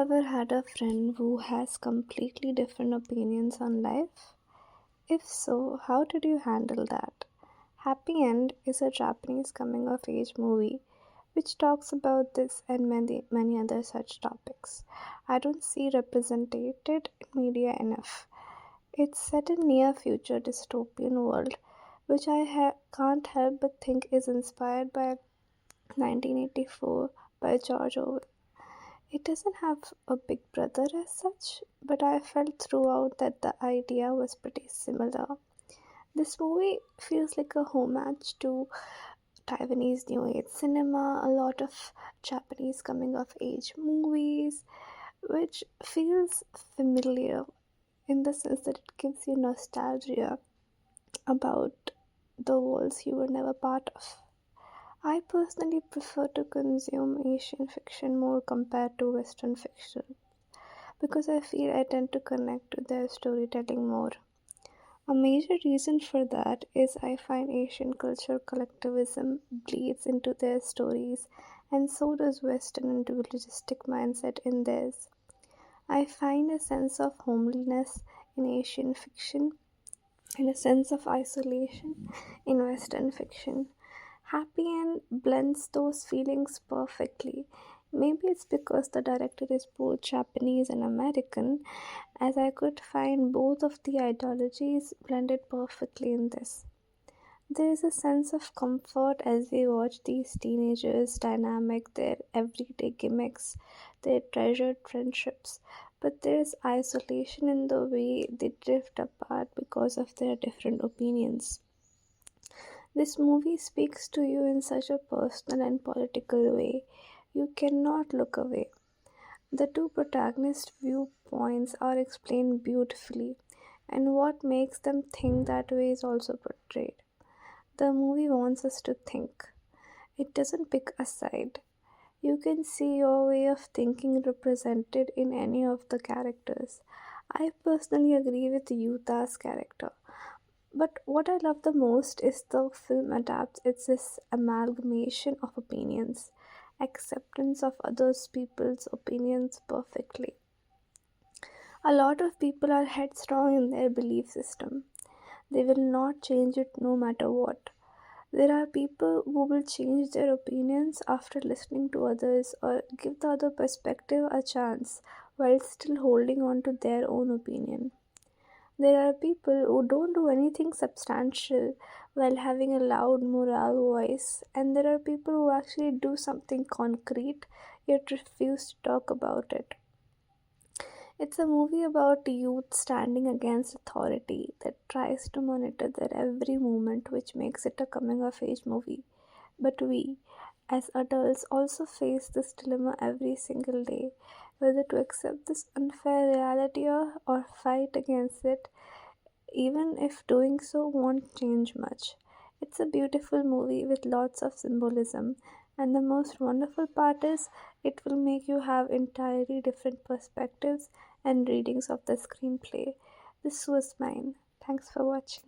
ever had a friend who has completely different opinions on life? If so, how did you handle that? Happy End is a Japanese coming of age movie which talks about this and many other such topics. I don't see represented in media enough. It's set in near future dystopian world which can't help but think is inspired by 1984 by George Orwell. It doesn't have a big brother as such, but I felt throughout that the idea was pretty similar. This movie feels like a homage to Taiwanese New Age cinema, a lot of Japanese coming of age movies, which feels familiar in the sense that it gives you nostalgia about the worlds you were never part of. I personally prefer to consume Asian fiction more compared to Western fiction because I feel I tend to connect to their storytelling more. A major reason for that is I find Asian culture collectivism bleeds into their stories, and so does Western individualistic mindset in theirs. I find a sense of homeliness in Asian fiction and a sense of isolation in Western fiction. Happy End blends those feelings perfectly. Maybe it's because the director is both Japanese and American, as I could find both of the ideologies blended perfectly in this. There is a sense of comfort as we watch these teenagers dynamic their everyday gimmicks, their treasured friendships, but there is isolation in the way they drift apart because of their different opinions. This movie speaks to you in such a personal and political way. You cannot look away. The two protagonist viewpoints are explained beautifully, and what makes them think that way is also portrayed. The movie wants us to think. It doesn't pick a side. You can see your way of thinking represented in any of the characters. I personally agree with Yuta's character. But what I love the most is the film adapts it's this amalgamation of opinions, acceptance of others people's opinions perfectly. A lot of people are headstrong in their belief system. They will not change it no matter what. There are people who will change their opinions after listening to others or give the other perspective a chance while still holding on to their own opinion. There are people who don't do anything substantial while having a loud moral voice, and there are people who actually do something concrete yet refuse to talk about it. It's a movie about youth standing against authority that tries to monitor their every movement, which makes it a coming of age movie. But we, as adults, also face this dilemma every single day whether to accept this unfair reality or fight against it, even if doing so won't change much. It's a beautiful movie with lots of symbolism, and the most wonderful part is it will make you have entirely different perspectives and readings of the screenplay. This was mine. Thanks for watching.